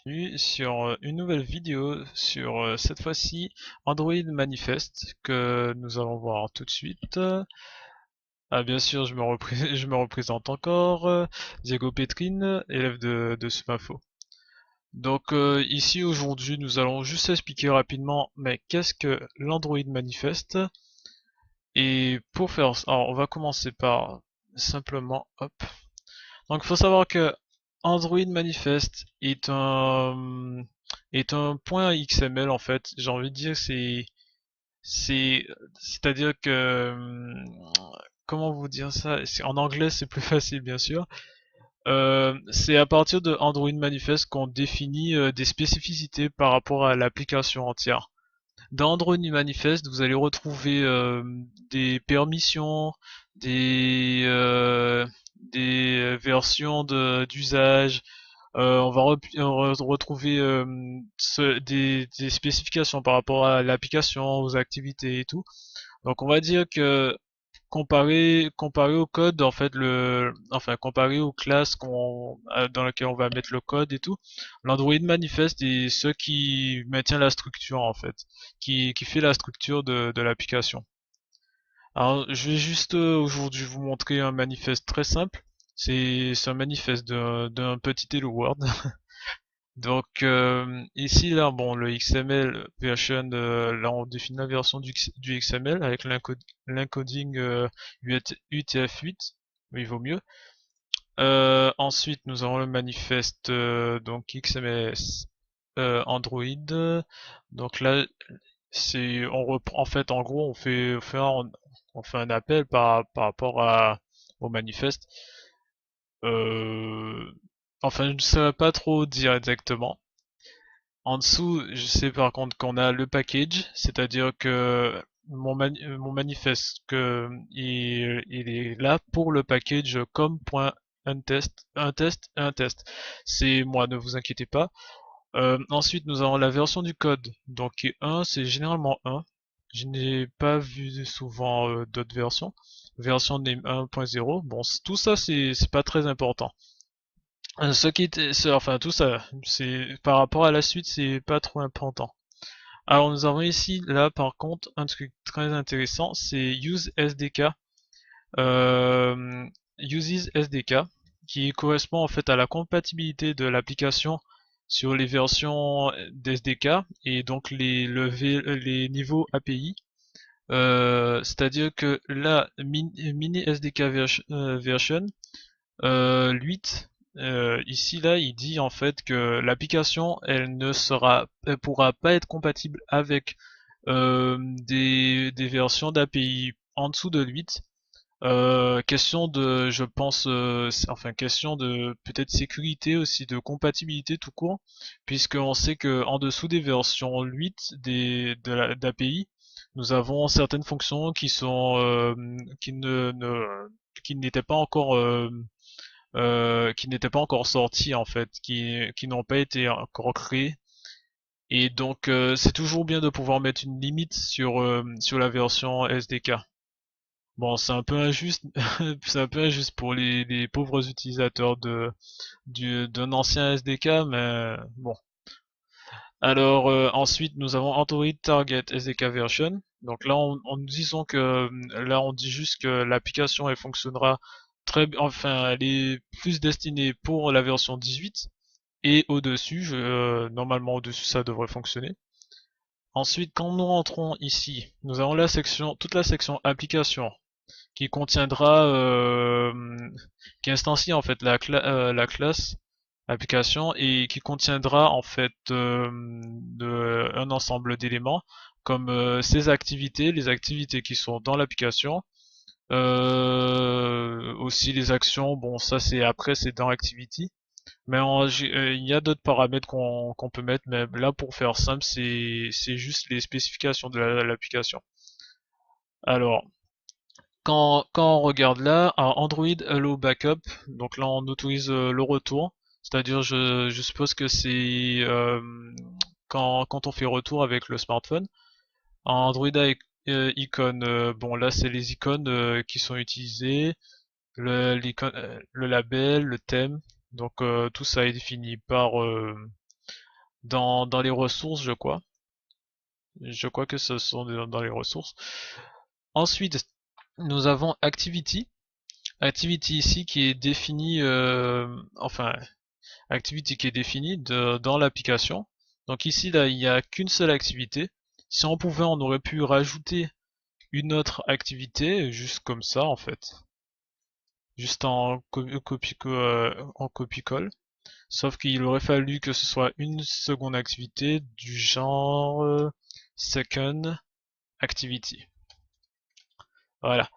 Bienvenue sur une nouvelle vidéo sur cette fois-ci Android Manifest que nous allons voir tout de suite. Bien sûr, je me représente encore, Diego Petrine, élève de Sumafo. Donc ici aujourd'hui nous allons juste expliquer rapidement mais qu'est-ce que l'Android Manifest. Et pour faire ça, alors on va commencer par simplement hop. Donc, il faut savoir que Android Manifest est un point XML en fait. J'ai envie de dire c'est c'est-à-dire que comment vous dire ça? En anglais, c'est plus facile bien sûr. C'est à partir de Android Manifest qu'on définit des spécificités par rapport à l'application entière. Dans Android Manifest, vous allez retrouver des permissions, des euh, des versions d'usage. On va retrouver des spécifications par rapport à l'application, aux activités et tout. Donc on va dire que comparé au code, en fait, comparé aux classes dans lesquelles on va mettre le code et tout, l'Android Manifest est ce qui maintient la structure, en fait, qui fait la structure de l'application. Alors, je vais juste aujourd'hui vous montrer un manifeste très simple. C'est un manifeste d'un petit Hello World. Donc ici là bon le XML version là on définit la version du XML avec l'encoding UTF-8, mais il vaut mieux. Ensuite nous avons le manifeste donc XMS Android. Donc là c'est on reprend en fait en gros on fait un appel par rapport au manifeste. Euh, enfin je ne saurais pas trop dire exactement. En dessous, je sais par contre qu'on a le package, c'est-à-dire que mon manifeste il est là pour le package comme point un test, un test et un test. C'est moi, ne vous inquiétez pas. Ensuite, nous avons la version du code. Donc 1, c'est généralement 1. Je n'ai pas vu souvent d'autres versions. Version name 1.0. Bon, tout ça, c'est pas très important. Ce qui était, enfin tout ça, c'est par rapport à la suite, c'est pas trop important. Alors nous avons ici, là par contre, un truc très intéressant, c'est Use SDK, Uses SDK, qui correspond en fait à la compatibilité de l'application sur les versions d'SDK et donc les niveaux API. C'est-à-dire que la mini SDK version 8, ici là, il dit en fait que l'application, elle pourra pas être compatible avec des versions d'API en dessous de 8. Question de, je pense, question de peut-être sécurité aussi, de compatibilité tout court, puisqu'on sait que en dessous des versions 8 d'API, nous avons certaines fonctions qui n'étaient pas encore sortis en fait, qui n'ont pas été encore créés. Et donc c'est toujours bien de pouvoir mettre une limite sur la version SDK. Bon, c'est un peu injuste, c'est un peu injuste pour les pauvres utilisateurs d'un ancien SDK, mais bon. Alors ensuite nous avons Android Target SDK version. Donc là on disons que là on dit juste que l'application elle fonctionnera enfin elle est plus destinée pour la version 18 et au-dessus, normalement au-dessus ça devrait fonctionner. Ensuite quand nous rentrons ici, nous avons toute la section application qui contiendra qui instancie en fait la classe application et qui contiendra en fait un ensemble d'éléments comme ces activités, les activités qui sont dans l'application, aussi les actions, bon ça c'est après c'est dans Activity, mais il y a d'autres paramètres qu'on peut mettre, mais là pour faire simple c'est juste les spécifications de l'application. Alors quand on regarde là, Android Allow Backup, donc là on autorise le retour, c'est-à-dire je suppose que c'est quand on fait retour avec le smartphone. Android icône, bon là c'est les icônes qui sont utilisées, le label, le thème, donc tout ça est défini par dans les ressources, je crois. Je crois que ce sont dans les ressources. Ensuite, nous avons Activity. Activity ici qui est définie, enfin, Activity qui est définie dans l'application. Donc ici, là, il n'y a qu'une seule activité. Si on pouvait, on aurait pu rajouter une autre activité, juste comme ça, en fait. Juste en copie-colle. Sauf qu'il aurait fallu que ce soit une seconde activité du genre second activity. Voilà.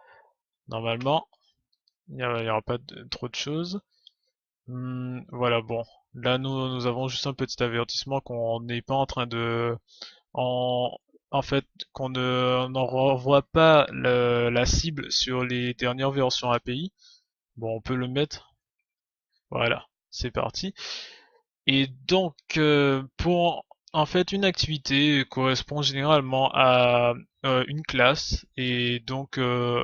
Normalement, il y aura pas trop de choses. Voilà, bon. Là, nous avons juste un petit avertissement qu'on n'est pas en train de... En, en fait, qu'on ne n'en renvoie pas la cible sur les dernières versions API. Bon, on peut le mettre. Voilà, c'est parti. Et donc, pour en fait une activité correspond généralement à une classe et donc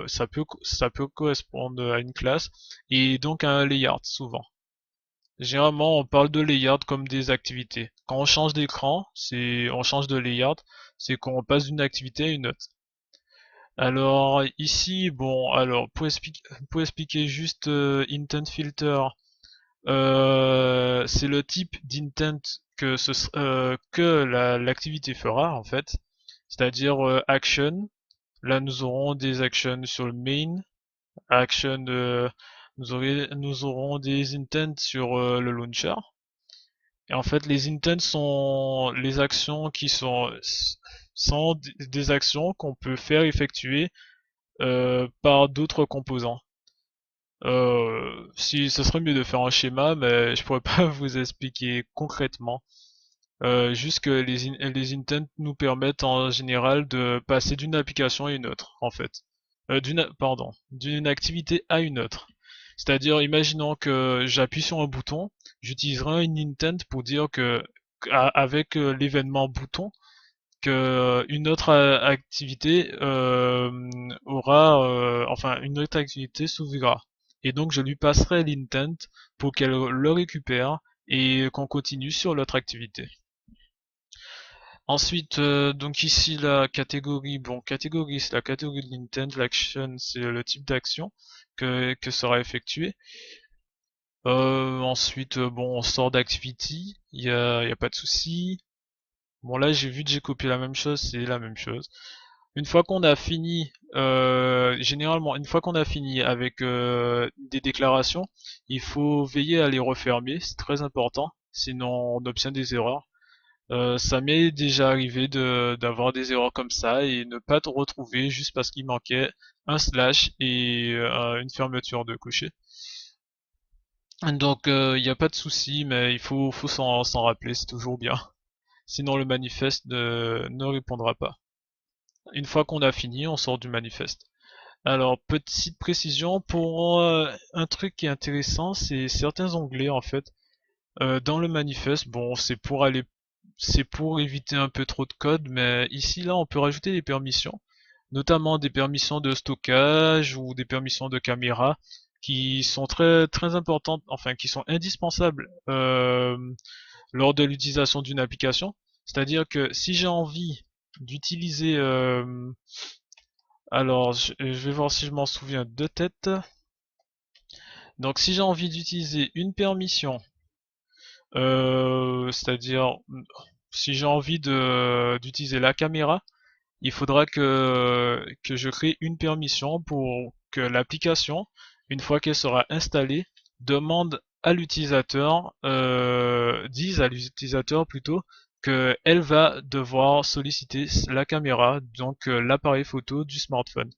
ça peut correspondre à une classe et donc à un layout souvent. Généralement, on parle de layout comme des activités. Quand on change d'écran, on change de layout, c'est qu'on passe d'une activité à une autre. Alors ici, bon, alors pour expliquer juste intent filter. C'est le type d'intent que l'activité fera en fait, c'est-à-dire action. Là, nous aurons des actions sur le main, action, nous aurons des intents sur le launcher. Et en fait, les intents sont les actions qui sont des actions qu'on peut faire effectuer par d'autres composants. Si ce serait mieux de faire un schéma, mais je pourrais pas vous expliquer concrètement. Juste que les intents nous permettent en général de passer d'une application à une autre, en fait. D'une activité à une autre. C'est-à-dire, imaginons que j'appuie sur un bouton, j'utiliserai un intent pour dire que avec l'événement bouton, que une autre activité enfin une autre activité s'ouvrira. Et donc je lui passerai l'intent pour qu'elle le récupère et qu'on continue sur l'autre activité. Ensuite, donc ici la catégorie, bon catégorie c'est la catégorie de l'intent, l'action c'est le type d'action que sera effectué. Ensuite, bon on sort d'activity, y a pas de souci. Bon là j'ai vu que j'ai copié la même chose, c'est la même chose. Une fois qu'on a fini, généralement, une fois qu'on a fini avec des déclarations, il faut veiller à les refermer, c'est très important, sinon on obtient des erreurs. Ça m'est déjà arrivé d'avoir des erreurs comme ça et ne pas te retrouver juste parce qu'il manquait un slash et une fermeture de cocher. Donc il n'y a pas de souci, mais il faut s'en rappeler, c'est toujours bien. Sinon le manifeste ne répondra pas. Une fois qu'on a fini, on sort du manifeste. Alors, petite précision, pour un truc qui est intéressant, c'est certains onglets en fait. Dans le manifeste, bon, c'est pour éviter un peu trop de code, mais ici là, on peut rajouter des permissions, notamment des permissions de stockage ou des permissions de caméra, qui sont très très importantes, enfin qui sont indispensables lors de l'utilisation d'une application. C'est-à-dire que si j'ai envie d'utiliser alors, je vais voir si je m'en souviens de tête. Donc, si j'ai envie d'utiliser une permission, c'est-à-dire si j'ai envie d'utiliser la caméra, il faudra que je crée une permission pour que l'application, une fois qu'elle sera installée, demande à l'utilisateur, dise à l'utilisateur plutôt, que elle va devoir solliciter la caméra, donc l'appareil photo du smartphone.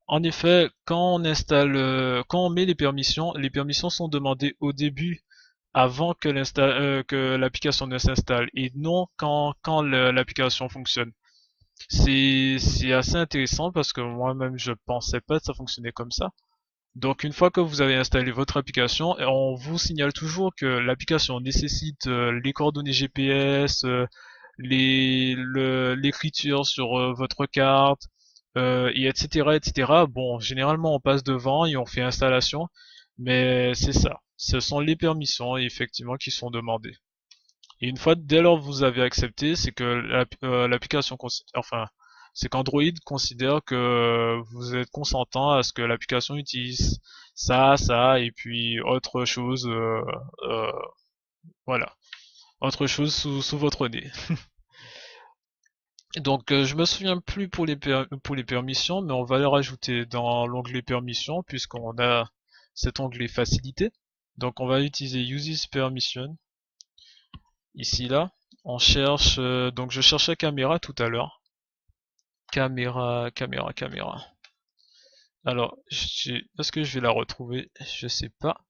En effet, quand on met les permissions sont demandées au début, avant que l'application ne s'installe, et non quand l'application fonctionne. C'est assez intéressant parce que moi-même je pensais pas que ça fonctionnait comme ça. Donc une fois que vous avez installé votre application, on vous signale toujours que l'application nécessite les coordonnées GPS, l'écriture sur votre carte, et etc., etc. Bon, généralement on passe devant et on fait installation, mais c'est ça. Ce sont les permissions effectivement qui sont demandées. Et une fois, dès lors que vous avez accepté, c'est que l'application enfin, c'est qu'Android considère que vous êtes consentant à ce que l'application utilise ça, et puis autre chose, euh, voilà, autre chose sous votre nez. Donc, je me souviens plus pour pour les permissions, mais on va les rajouter dans l'onglet permissions puisqu'on a cet onglet facilité. Donc, on va utiliser uses permission ici là. On cherche, donc je cherchais caméra tout à l'heure. Caméra. Alors, est-ce que je vais la retrouver? Je sais pas.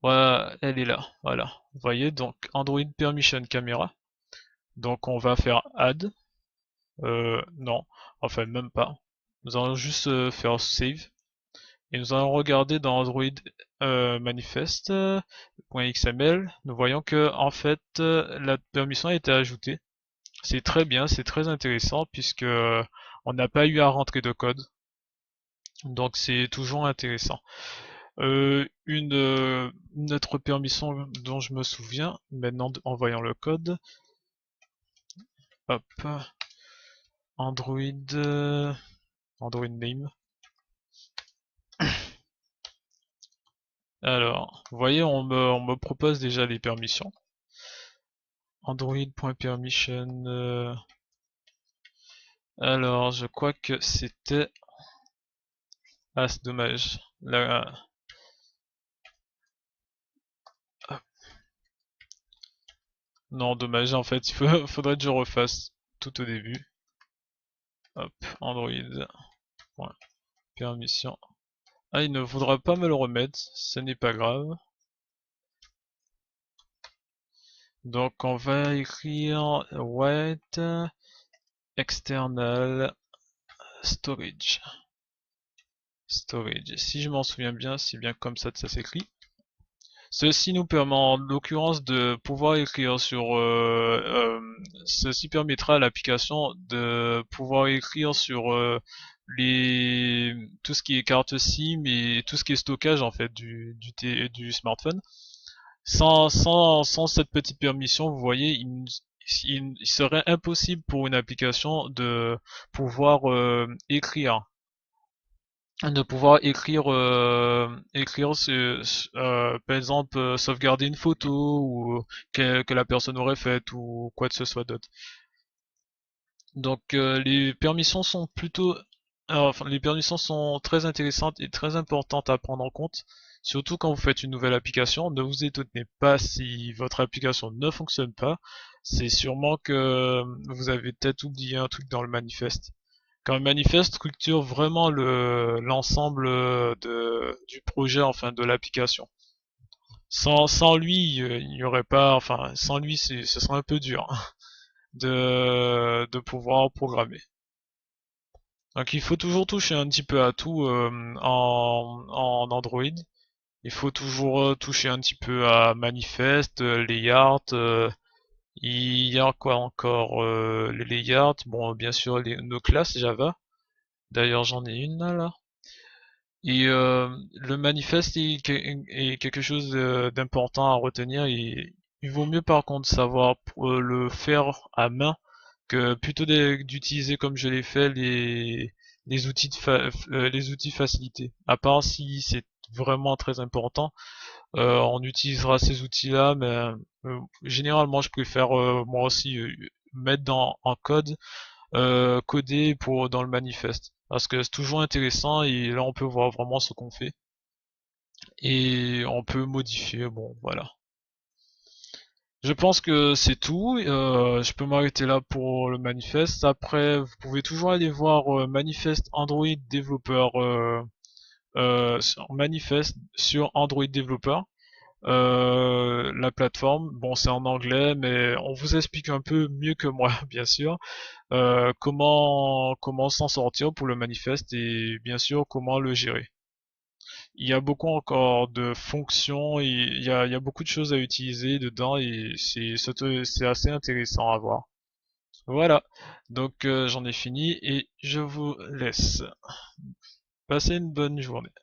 Voilà, elle est là. Voilà. Vous voyez, donc Android Permission Camera. Donc on va faire Add. Non, enfin même pas. Nous allons juste faire Save. Et nous allons regarder dans Android manifest.xml. Nous voyons que en fait la permission a été ajoutée. C'est très bien, c'est très intéressant puisque on n'a pas eu à rentrer de code. Donc c'est toujours intéressant. Une autre permission dont je me souviens, maintenant en voyant le code, hop, Android, Android name. Alors, vous voyez, on me propose déjà les permissions. Android.permission. Alors, je crois que c'était. Ah, c'est dommage. Là, non, dommage. En fait, faudrait que je refasse tout au début. Hop, Android. Permission. Ah, il ne voudra pas me le remettre. Ce n'est pas grave. Donc, on va écrire wait external storage. Storage. Si je m'en souviens bien, c'est bien comme ça que ça s'écrit. Ceci nous permet en l'occurrence de pouvoir écrire sur ceci permettra à l'application de pouvoir écrire sur tout ce qui est carte SIM et tout ce qui est stockage en fait du smartphone. Sans cette petite permission, vous voyez, il serait impossible pour une application pouvoir écrire écrire par exemple sauvegarder une photo ou que la personne aurait faite ou quoi que ce soit d'autre. Donc les permissions sont enfin, les permissions sont très intéressantes et très importantes à prendre en compte, surtout quand vous faites une nouvelle application. Ne vous étonnez pas si votre application ne fonctionne pas, c'est sûrement que vous avez peut-être oublié un truc dans le manifeste. Quand le manifeste structure vraiment l'ensemble du projet, enfin de l'application. Sans lui, il n'y aurait pas, enfin, sans lui, ce serait un peu dur de pouvoir programmer. Donc il faut toujours toucher un petit peu à tout en Android. Il faut toujours toucher un petit peu à manifeste, layout. Il y a quoi encore les layouts, bon bien sûr nos classes Java. D'ailleurs j'en ai une là. Et le manifeste est quelque chose d'important à retenir. Et il vaut mieux par contre savoir le faire à main que plutôt d'utiliser comme je l'ai fait les outils facilités. À part si c'est vraiment très important, on utilisera ces outils-là, mais généralement je préfère moi aussi mettre en code coder dans le manifeste. Parce que c'est toujours intéressant et là on peut voir vraiment ce qu'on fait. Et on peut modifier, bon voilà. Je pense que c'est tout. Je peux m'arrêter là pour le manifeste. Après, vous pouvez toujours aller voir Manifest Android Developer sur Manifest sur Android Developer. La plateforme, bon c'est en anglais, mais on vous explique un peu mieux que moi, bien sûr, comment s'en sortir pour le manifeste et bien sûr comment le gérer. Il y a beaucoup encore de fonctions, et il y a beaucoup de choses à utiliser dedans et c'est assez intéressant à voir. Voilà, donc j'en ai fini et je vous laisse. Passez une bonne journée.